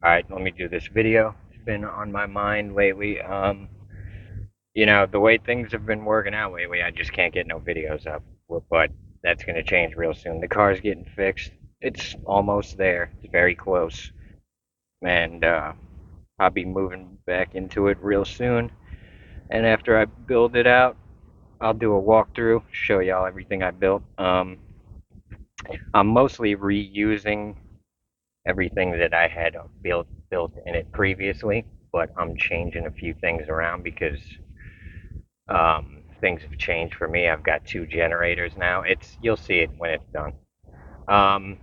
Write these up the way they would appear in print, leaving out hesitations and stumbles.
Alright, let me do this video. It's been on my mind lately. The way things have been working out lately, I just can't get no videos up. But that's gonna change real soon. The car's getting fixed. It's almost there. It's very close. And I'll be moving back into it real soon. And after I build it out, I'll do a walkthrough, show y'all everything I built. I'm mostly reusing everything that I had built in it previously, but I'm changing a few things around because things have changed for me. I've got two generators now. It's You'll see it when it's done. Um,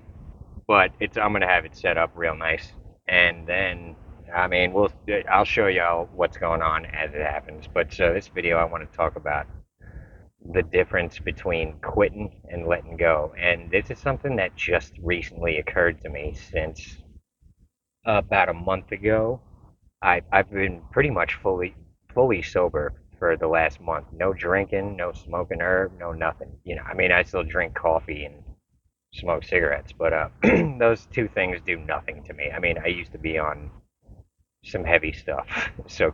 but it's I'm gonna have it set up real nice, and then I'll show y'all what's going on as it happens. But so this video, I want to talk about the difference between quitting and letting go, and this is something that just recently occurred to me since about a month ago. I've been pretty much fully sober for the last month. No drinking, no smoking herb, no nothing. I still drink coffee and smoke cigarettes, but those two things do nothing to me. I used to be on some heavy stuff. So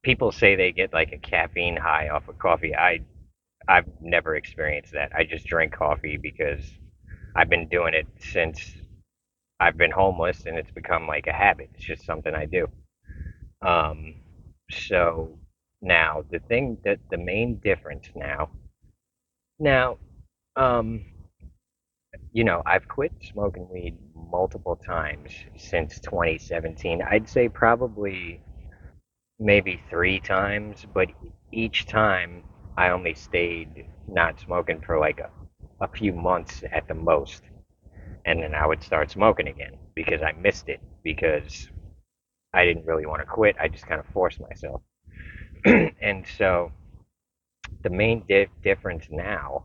people say they get like a caffeine high off of coffee. I've never experienced that. I just drink coffee because I've been doing it since I've been homeless, and it's become like a habit. It's just something I do. Um, so now the main difference now, um, I've quit smoking weed multiple times since 2017. I'd say probably maybe three times, but each time I only stayed not smoking for like a few months at the most. And then I would start smoking again because I missed it because I didn't really want to quit. I just kind of forced myself. And so the main difference now,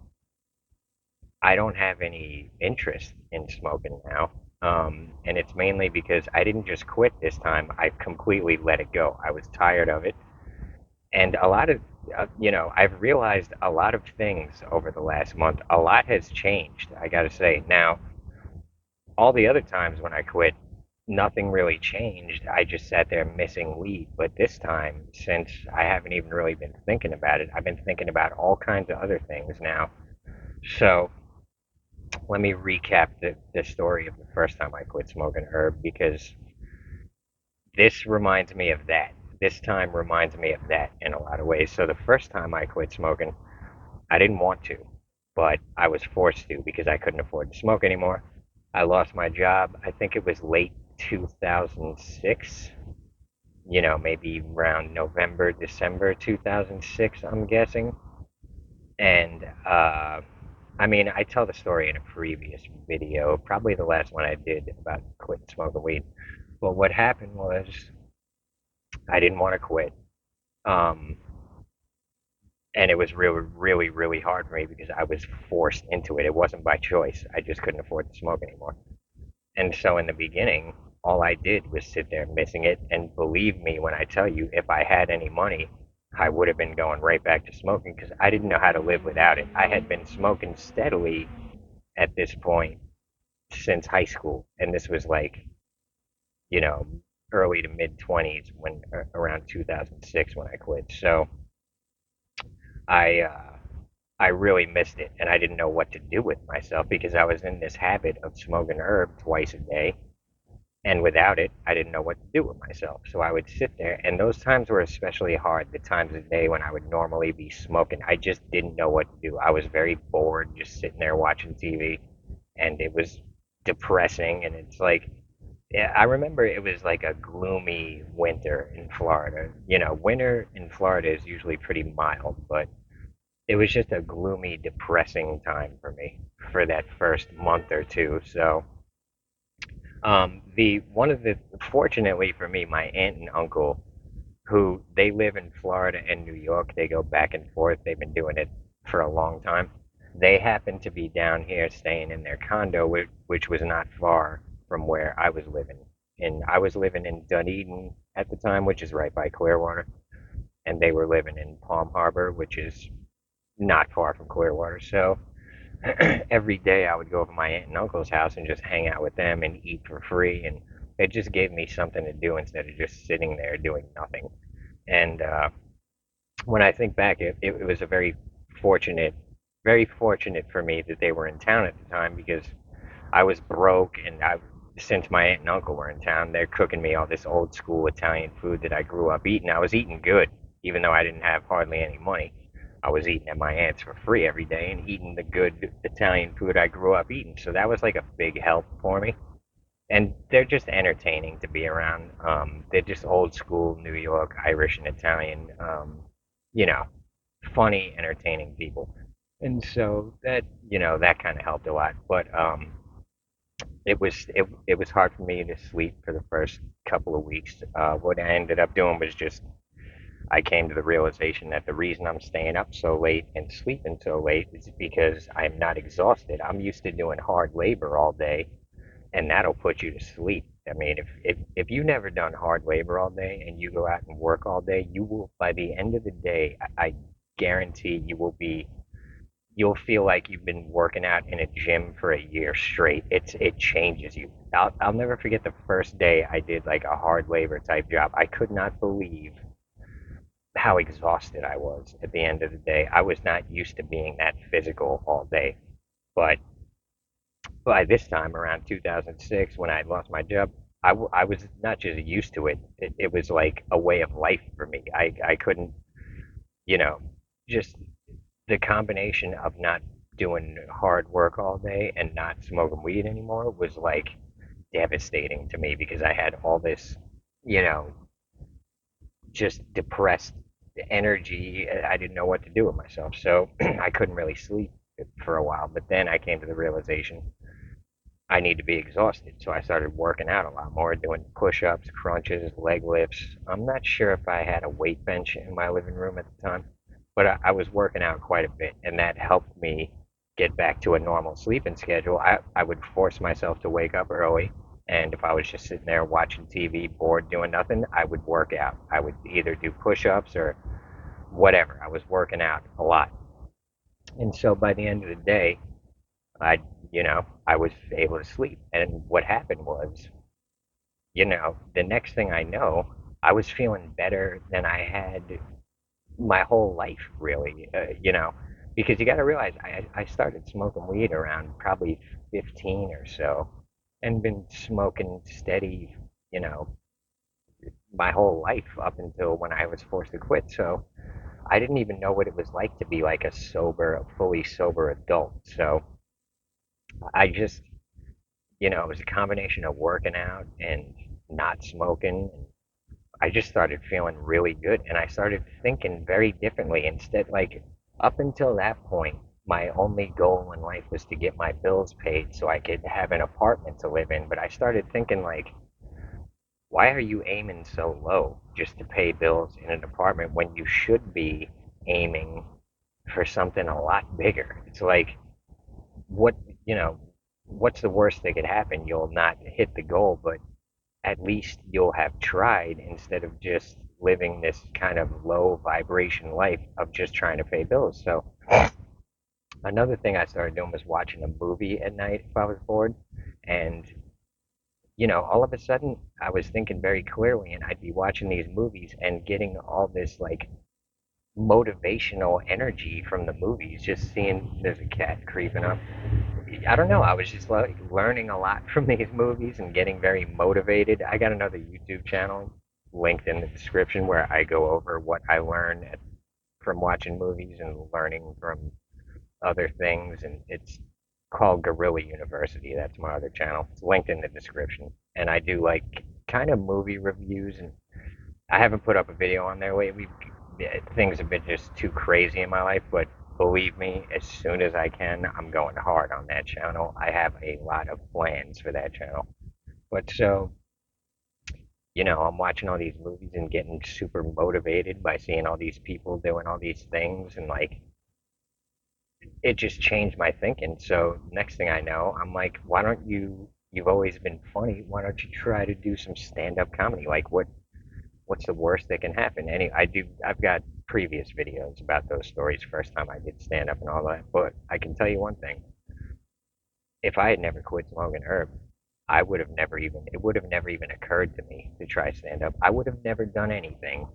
I don't have any interest in smoking now. And it's mainly because I didn't just quit this time, I completely let it go. I was tired of it. And I've realized a lot of things over the last month. A lot has changed, I gotta say. Now, all the other times when I quit, nothing really changed. I just sat there missing weed. But this time, since I haven't even really been thinking about it, I've been thinking about all kinds of other things now. So let me recap the story of the first time I quit smoking herb because this reminds me of that. This time reminds me of that in a lot of ways. So the first time I quit smoking, I didn't want to, but I was forced to because I couldn't afford to smoke anymore. I lost my job. I think it was late 2006, maybe around November, December 2006, I'm guessing. And I tell the story in a previous video, probably the last one I did about quitting smoking weed. But what happened was I didn't want to quit. Um, and it was really, really, really hard for me because I was forced into it. It wasn't by choice. I just couldn't afford to smoke anymore. And so in the beginning, all I did was sit there missing it. And believe me when I tell you, if I had any money, I would have been going right back to smoking because I didn't know how to live without it. I had been smoking steadily at this point since high school. And this was like, you know, early to mid 20s when around 2006 when I quit. So I, uh, I really missed it and I didn't know what to do with myself because I was in this habit of smoking herb twice a day. And without it, I didn't know what to do with myself. So I would sit there, and those times were especially hard. The times of day when I would normally be smoking, I just didn't know what to do. I was very bored just sitting there watching TV, and it was depressing. And it's like, yeah, I remember it was like a gloomy winter in Florida. Winter in Florida is usually pretty mild, but it was just a gloomy, depressing time for me for that first month or two. So the one of the fortunately for me, my aunt and uncle, who they live in Florida and New York, they go back and forth. They've been doing it for a long time. They happened to be down here staying in their condo, which was not far from where I was living. And I was living in Dunedin at the time, which is right by Clearwater, and they were living in Palm Harbor, which is not far from Clearwater. So every day I would go over to my aunt and uncle's house and just hang out with them and eat for free, and it just gave me something to do instead of just sitting there doing nothing. And when I think back, it was a fortunate, very fortunate for me that they were in town at the time because I was broke, and since my aunt and uncle were in town, they're cooking me all this old school Italian food that I grew up eating. I was eating good, even though I didn't have hardly any money. I was eating at my aunt's for free every day and eating the good Italian food I grew up eating. So that was like a big help for me. And they're just entertaining to be around. They're just old school New York, Irish, and Italian, you know, funny, entertaining people. And so that, that kind of helped a lot. But it was hard for me to sleep for the first couple of weeks. What I ended up doing was just I came to the realization that the reason I'm staying up so late and sleeping so late is because I'm not exhausted. I'm used to doing hard labor all day, and that'll put you to sleep. I mean, if you never done hard labor all day and you go out and work all day, you will by the end of the day, I guarantee you'll feel like you've been working out in a gym for a year straight. It changes you. I'll never forget the first day I did like a hard labor type job. I could not believe how exhausted I was at the end of the day. I was not used to being that physical all day. But by this time, around 2006, when I lost my job, I was not just used to it was like a way of life for me. I couldn't, you know, just the combination of not doing hard work all day and not smoking weed anymore was like devastating to me because I had all this, you know, just depressed energy. I didn't know what to do with myself. So I couldn't really sleep for a while. But then I came to the realization I need to be exhausted. So I started working out a lot more, doing push ups, crunches, leg lifts. I'm not sure if I had a weight bench in my living room at the time, but I was working out quite a bit, and that helped me get back to a normal sleeping schedule. I would force myself to wake up early, and if I was just sitting there watching TV, bored, doing nothing, I would work out. I would either do push ups or whatever. I was working out a lot. And so by the end of the day, I, I was able to sleep. And what happened was, the next thing I know, I was feeling better than I had my whole life, really, because you got to realize I started smoking weed around probably 15 or so and been smoking steady, you know, my whole life up until when I was forced to quit. So I didn't even know what it was like to be like a fully sober adult. So I just, it was a combination of working out and not smoking. I just started feeling really good and I started thinking very differently. Instead, like up until that point, my only goal in life was to get my bills paid so I could have an apartment to live in. But I started thinking, like, why are you aiming so low just to pay bills in an apartment when you should be aiming for something a lot bigger? It's like, what, you know, what's the worst that could happen? You'll not hit the goal, but at least you'll have tried instead of just living this kind of low vibration life of just trying to pay bills. So another thing I started doing was watching a movie at night if I was bored. And, all of a sudden I was thinking very clearly and I'd be watching these movies and getting all this like motivational energy from the movies, just seeing there's a cat creeping up. I don't know. I was just like learning a lot from these movies and getting very motivated. I got another YouTube channel linked in the description where I go over what I learn from watching movies and learning from other things. And it's called Gorilla University. That's my other channel. It's linked in the description. And I do like kind of movie reviews. And I haven't put up a video on there lately. Things have been just too crazy in my life, but believe me, as soon as I can, I'm going hard on that channel. I have a lot of plans for that channel. But so, I'm watching all these movies and getting super motivated by seeing all these people doing all these things, and like, it just changed my thinking. So, next thing I know, I'm like, why don't you've always been funny, why don't you try to do some stand up comedy? Like, what's the worst that can happen? I've got previous videos about those stories, first time I did stand up and all that, but I can tell you one thing. if I had never quit smoking herb, I would have never even, it would have never even occurred to me to try stand up. I would have never done anything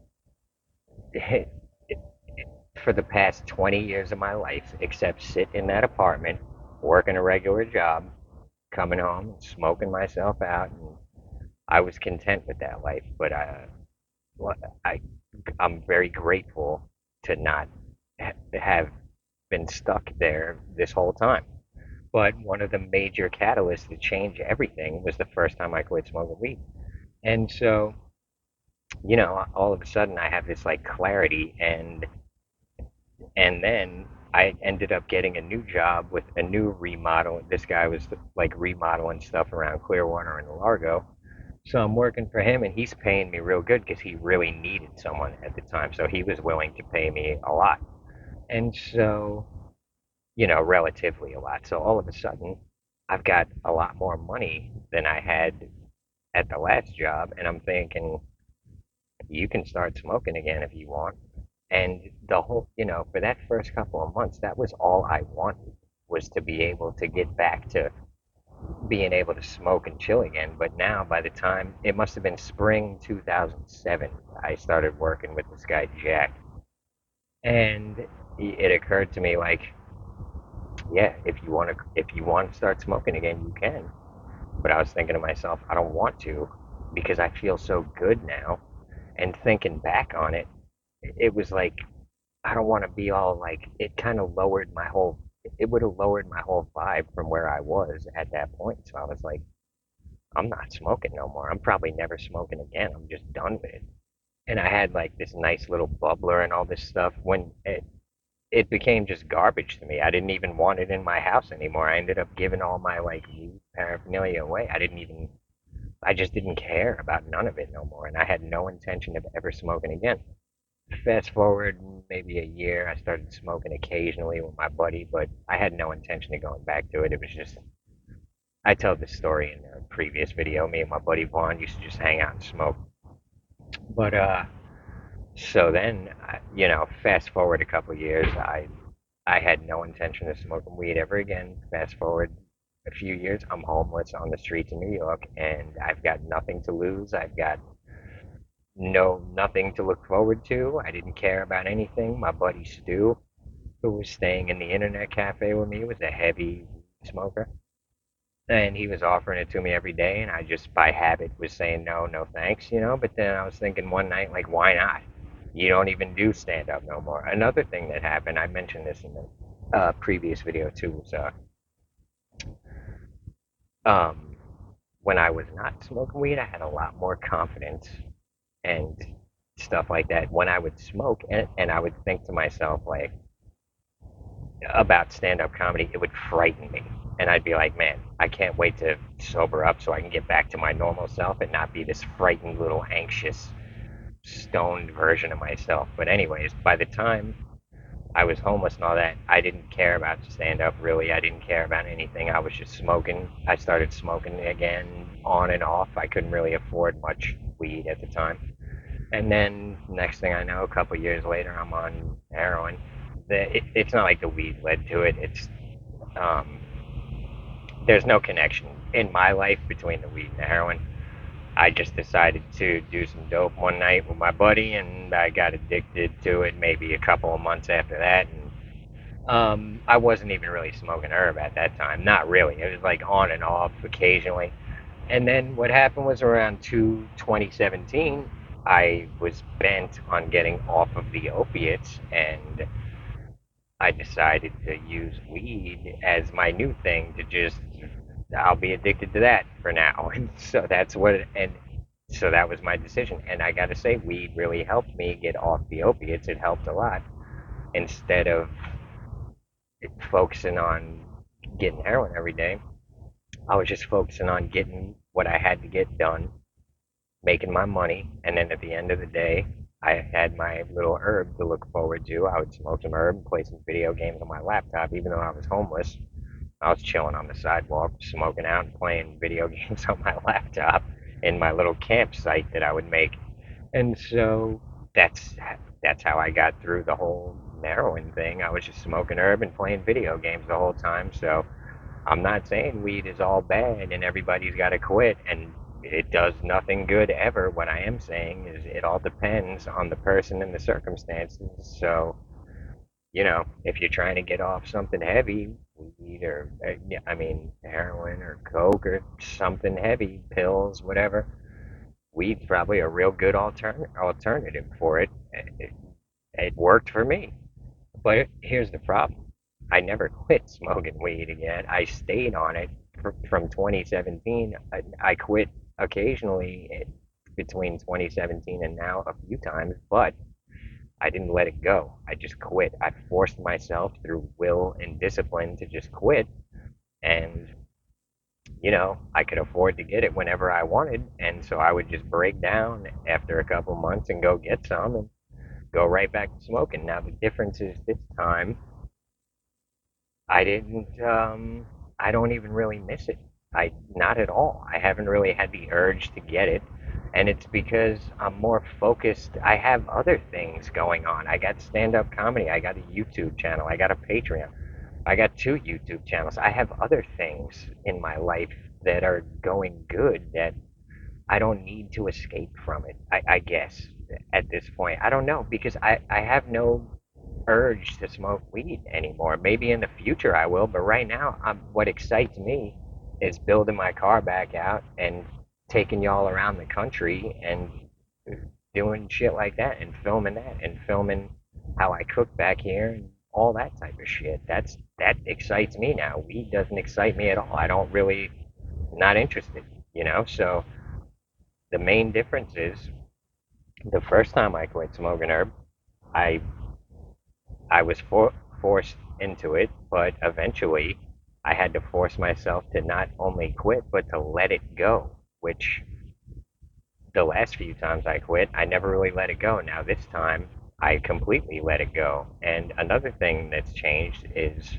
for the past 20 years of my life except sit in that apartment, working a regular job, coming home, smoking myself out, and I was content with that life. But I, I'm very grateful to not have been stuck there this whole time. But one of the major catalysts to change everything was the first time I quit smoking weed. And so, all of a sudden I have this like clarity, and then I ended up getting a new job with a new remodel. This guy was like remodeling stuff around Clearwater and Largo. So I'm working for him, and he's paying me real good because he really needed someone at the time. So he was willing to pay me a lot. And so, relatively a lot. So all of a sudden, I've got a lot more money than I had at the last job. And I'm thinking, you can start smoking again if you want. And the whole, for that first couple of months, that was all I wanted, was to be able to get back to being able to smoke and chill again. But now, by the time it must have been spring 2007, I started working with this guy Jack, and it occurred to me like, yeah, if you want to start smoking again, you can. But I was thinking to myself, I don't want to because I feel so good now. And thinking back on it, it was like I don't want to be all like it kind of lowered my whole it would have lowered my whole vibe from where I was at that point. So I was like, I'm not smoking no more. I'm probably never smoking again. I'm just done with it. And I had like this nice little bubbler and all this stuff when it became just garbage to me. I didn't even want it in my house anymore. I ended up giving all my like weed paraphernalia away. I just didn't care about none of it no more. And I had no intention of ever smoking again. Fast forward maybe a year, I started smoking occasionally with my buddy, but I had no intention of going back to it. It was just, I told this story in a previous video. Me and my buddy Vaughn used to just hang out and smoke. But, so then, fast forward a couple of years, I had no intention of smoking weed ever again. Fast forward a few years, I'm homeless on the streets of New York, and I've got nothing to lose. I've got nothing to look forward to. I didn't care about anything. My buddy Stu, who was staying in the internet cafe with me, was a heavy smoker, and he was offering it to me every day, and I just by habit was saying no, no thanks. But then I was thinking one night, like, why not? You don't even do stand up no more. Another thing that happened, I mentioned this in the previous video too, was um, when I was not smoking weed, I had a lot more confidence and stuff like that. When I would smoke, and I would think to myself, like, about stand up comedy, it would frighten me. And I'd be like, man, I can't wait to sober up so I can get back to my normal self and not be this frightened little anxious, stoned version of myself. But, anyways, by the time I was homeless and all that, I didn't care about stand up really. I didn't care about anything. I was just smoking. I started smoking again on and off. I couldn't really afford much weed at the time. And then next thing I know, a couple years later, I'm on heroin. It's not like the weed led to it. It's um, there's no connection in my life between the weed and the heroin. I just decided to do some dope one night with my buddy, and I got addicted to it maybe a couple of months after that. And I wasn't even really smoking herb at that time. Not really. It was like on and off occasionally. And then what happened was around 2017, I was bent on getting off of the opiates, and I decided to use weed as my new thing to just, I'll be addicted to that for now. And so so that was my decision. And I got to say, weed really helped me get off the opiates. It helped a lot. Instead of focusing on getting heroin every day, I was just focusing on getting what I had to get done, making my money, and then at the end of the day, I had my little herb to look forward to. I would smoke some herb and play some video games on my laptop, even though I was homeless. I was chilling on the sidewalk, smoking out and playing video games on my laptop in my little campsite that I would make. And so that's that's how I got through the whole heroin thing. I was just smoking herb and playing video games the whole time. So I'm not saying weed is all bad and everybody's got to quit and it does nothing good ever. What I am saying is it all depends on the person and the circumstances. So, if you're trying to get off something heavy, weed or, yeah, I mean, heroin or coke or something heavy, pills, whatever, weed's probably a real good alternative for it. It worked for me. But here's the problem. I never quit smoking weed again. I stayed on it from 2017. I quit occasionally between 2017 and now a few times, but I didn't let it go. I just quit. I forced myself through will and discipline to just quit. And, I could afford to get it whenever I wanted. And so I would just break down after a couple months and go get some and go right back to smoking. Now, the difference is this time I didn't. I don't even really miss it. Not at all. I haven't really had the urge to get it, and it's because I'm more focused. I have other things going on. I got stand-up comedy. I got a YouTube channel. I got a Patreon. I got two YouTube channels. I have other things in my life that are going good that I don't need to escape from it. I guess at this point, I don't know because I have no urge to smoke weed anymore. Maybe in the future I will, but right now, what excites me is building my car back out and taking y'all around the country and doing shit like that and filming how I cook back here and all that type of shit. That excites me now. Weed doesn't excite me at all. I don't really not interested. So the main difference is the first time I quit smoking herb, I I was forced into it, but eventually I had to force myself to not only quit, but to let it go, which the last few times I quit, I never really let it go. Now, this time, I completely let it go. And another thing that's changed is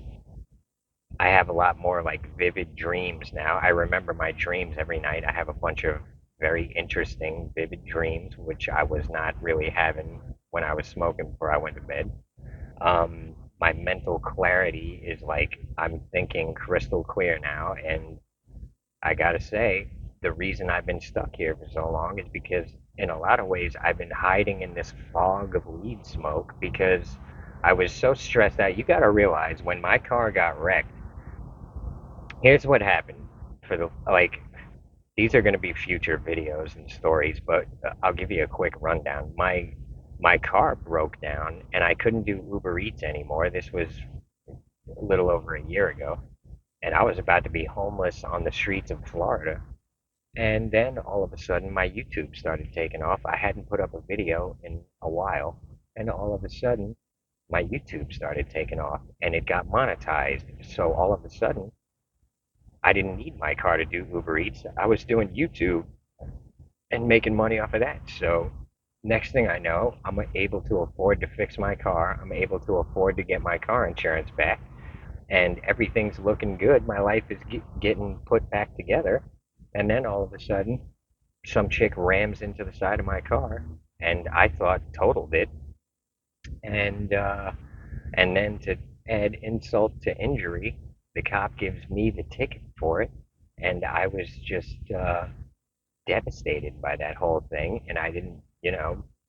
I have a lot more like vivid dreams now. I remember my dreams every night. I have a bunch of very interesting, vivid dreams, which I was not really having when I was smoking before I went to bed. My mental clarity is like I'm thinking crystal clear now, and I gotta say, the reason I've been stuck here for so long is because, in a lot of ways, I've been hiding in this fog of weed smoke because I was so stressed out. You gotta realize when my car got wrecked, here's what happened. For the like, these are going to be future videos and stories, but I'll give you a quick rundown. My car broke down and I couldn't do Uber Eats anymore. This was a little over a year ago, and I was about to be homeless on the streets of Florida. And then all of a sudden, my YouTube started taking off. I hadn't put up a video in a while, and all of a sudden, my YouTube started taking off, and it got monetized. So all of a sudden, I didn't need my car to do Uber Eats. I was doing YouTube and making money off of that. So next thing I know, I'm able to afford to fix my car. I'm able to afford to get my car insurance back, and everything's looking good. My life is getting put back together. And then all of a sudden, some chick rams into the side of my car, and I thought totaled it. And then to add insult to injury, the cop gives me the ticket for it, and I was just devastated by that whole thing, and I didn't,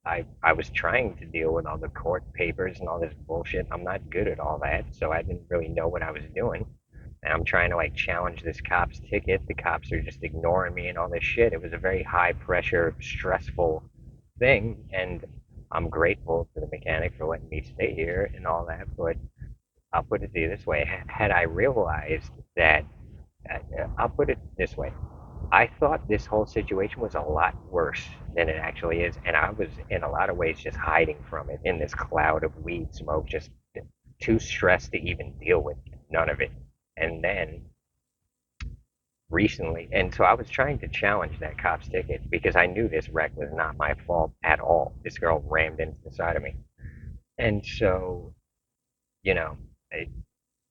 I was trying to deal with all the court papers and all this bullshit. I'm not good at all that, so I didn't really know what I was doing. And I'm trying to like challenge this cop's ticket. The cops are just ignoring me and all this shit. It was a very high pressure, stressful thing, and I'm grateful to the mechanic for letting me stay here and all that. But I'll put it to you this way: had I realized that, I'll put it this way, I thought this whole situation was a lot worse than it actually is, and I was in a lot of ways just hiding from it in this cloud of weed smoke, just too stressed to even deal with none of it. And then recently, and so I was trying to challenge that cop's ticket because I knew this wreck was not my fault at all. This girl rammed into the side of me. And so, you know, I,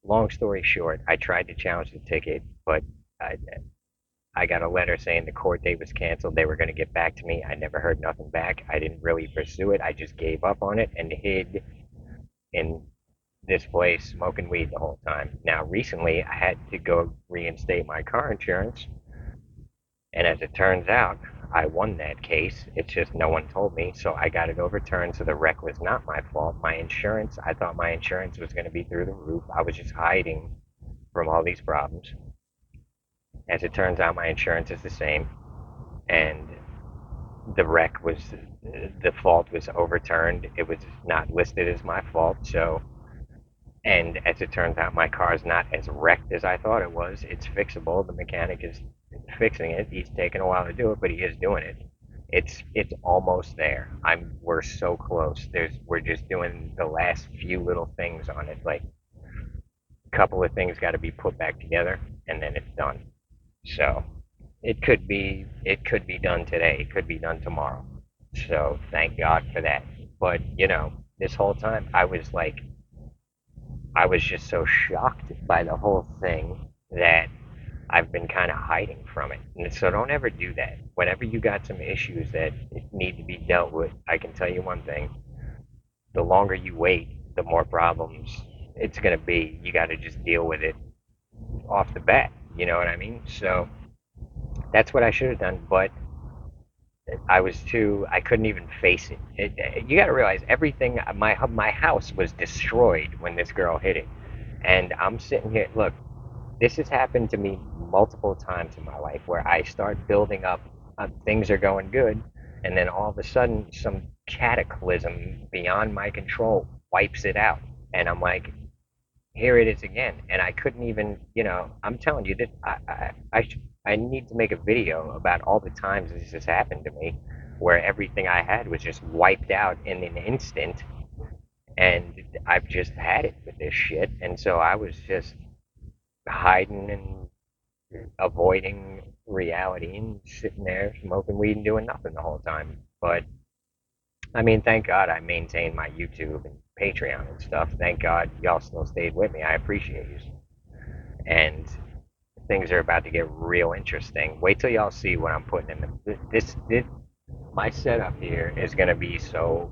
long story short, I tried to challenge the ticket, but I, I got a letter saying the court date was canceled. They were going to get back to me. I never heard nothing back. I didn't really pursue it. I just gave up on it and hid in this place smoking weed the whole time. Now, recently, I had to go reinstate my car insurance, and as it turns out, I won that case. It's just no one told me, so I got it overturned. So the wreck was not my fault. My insurance, I thought my insurance was going to be through the roof. I was just hiding from all these problems. As it turns out, my insurance is the same, and the wreck was the fault was overturned. It was not listed as my fault. So, and as it turns out, my car is not as wrecked as I thought it was. It's fixable. The mechanic is fixing it. He's taking a while to do it, but he is doing it. It's almost there. We're so close. We're just doing the last few little things on it. Like a couple of things got to be put back together, and then it's done. So it could be done today. It could be done tomorrow. So thank God for that. But this whole time I was just so shocked by the whole thing that I've been kind of hiding from it. And so don't ever do that. Whenever you got some issues that need to be dealt with, I can tell you one thing: the longer you wait, the more problems it's gonna be. You got to just deal with it off the bat. You know what I mean? So that's what I should have done, but I couldn't even face it. You got to realize everything. My house was destroyed when this girl hit it, and I'm sitting here. Look, this has happened to me multiple times in my life where I start building up, things are going good, and then all of a sudden some cataclysm beyond my control wipes it out, and I'm like, here it is again, and I couldn't even, I'm telling you that I need to make a video about all the times this has happened to me, where everything I had was just wiped out in an instant, and I've just had it with this shit, and so I was just hiding and avoiding reality and sitting there smoking weed and doing nothing the whole time. But I mean, thank God I maintained my YouTube and Patreon and stuff. Thank God y'all still stayed with me. I appreciate you. And things are about to get real interesting. Wait till y'all see what I'm putting in this my setup here is gonna be so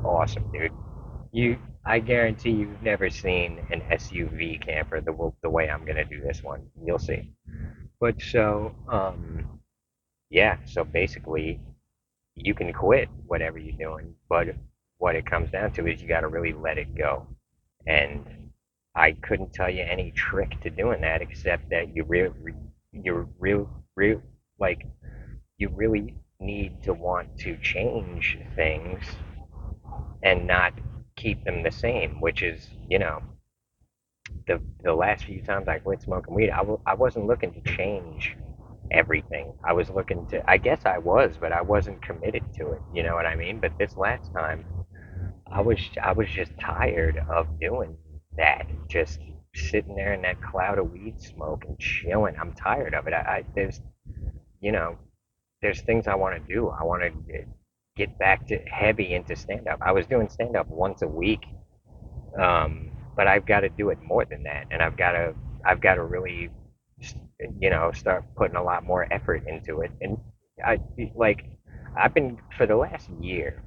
awesome, dude. I guarantee you've never seen an SUV camper the way I'm gonna do this one. You'll see. But so, yeah. So basically, you can quit whatever you're doing, but what it comes down to is you got to really let it go. And I couldn't tell you any trick to doing that except that real, like you really need to want to change things and not keep them the same, which is, the last few times I quit smoking weed, I wasn't looking to change everything. I was looking to, I guess I was, but I wasn't committed to it. You know what I mean? But this last time, I was just tired of doing that. Just sitting there in that cloud of weed smoke and chilling. I'm tired of it. You know, there's things I want to do. I want to get back to heavy into stand up. I was doing stand up once a week, but I've got to do it more than that, and I've got to really, start putting a lot more effort into it. And I like, I've been for the last year,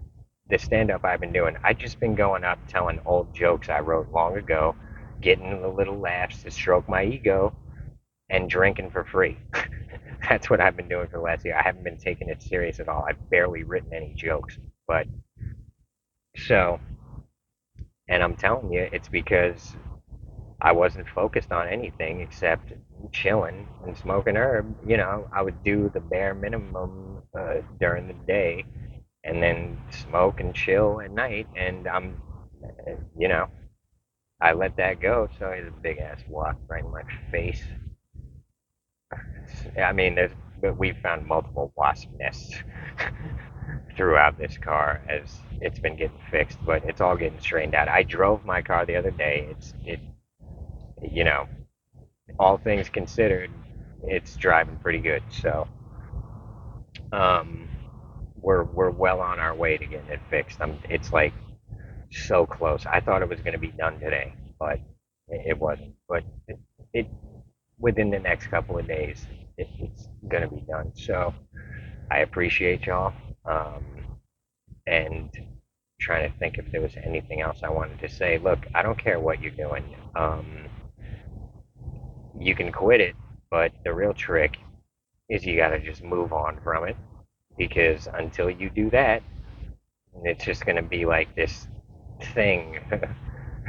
the stand up I've been doing, I just been going up telling old jokes I wrote long ago, getting the little laughs to stroke my ego, and drinking for free. That's what I've been doing for the last year. I haven't been taking it serious at all. I've barely written any jokes, but so, and I'm telling you, it's because I wasn't focused on anything except chilling and smoking herb. I would do the bare minimum during the day, and then smoke and chill at night. And you know, I let that go. So it's a big ass wasp right in my face. I mean, but we've found multiple wasp nests throughout this car as it's been getting fixed, but it's all getting straightened out. I drove my car the other day. You know, all things considered, it's driving pretty good. So, um, we're well on our way to getting it fixed. It's like so close. I thought it was going to be done today, but it wasn't. But it within the next couple of days, it's going to be done. So I appreciate y'all, and trying to think if there was anything else I wanted to say. Look, I don't care what you're doing. You can quit it, but the real trick is you got to just move on from it, because until you do that, it's just going to be like this thing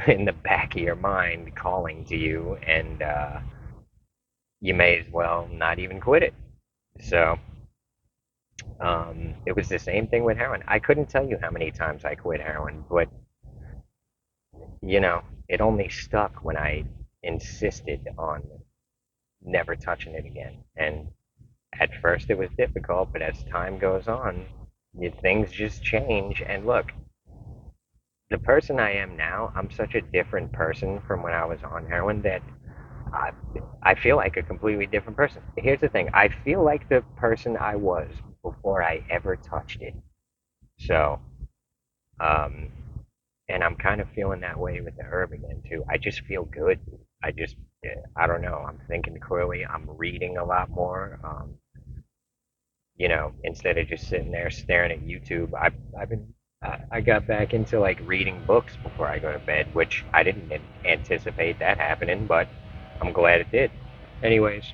in the back of your mind calling to you, and you may as well not even quit it. So it was the same thing with heroin. I couldn't tell you how many times I quit heroin, but you know, it only stuck when I insisted on never touching it again. And at first it was difficult, but as time goes on, things just change. And look, the person I am now, I'm such a different person from when I was on heroin that I, I feel like a completely different person. Here's the thing, I feel like the person I was before I ever touched it. So, um, and I'm kind of feeling that way with the herb again too. I just feel good. I just, I don't know. I'm thinking clearly. I'm reading a lot more. Instead of just sitting there staring at YouTube, I got back into like reading books before I go to bed, which I didn't anticipate that happening, but I'm glad it did. Anyways,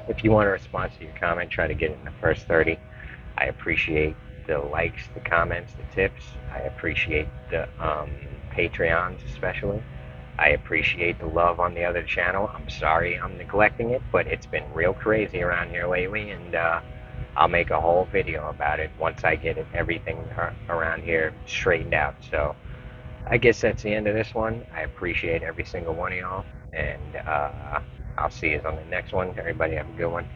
if you want a response to your comment, try to get it in the first 30. I appreciate the likes, the comments, the tips. I appreciate the Patreons especially. I appreciate the love on the other channel. I'm sorry I'm neglecting it, but it's been real crazy around here lately, and I'll make a whole video about it once I get everything around here straightened out. So I guess that's the end of this one. I appreciate every single one of y'all, and I'll see you on the next one. Everybody have a good one.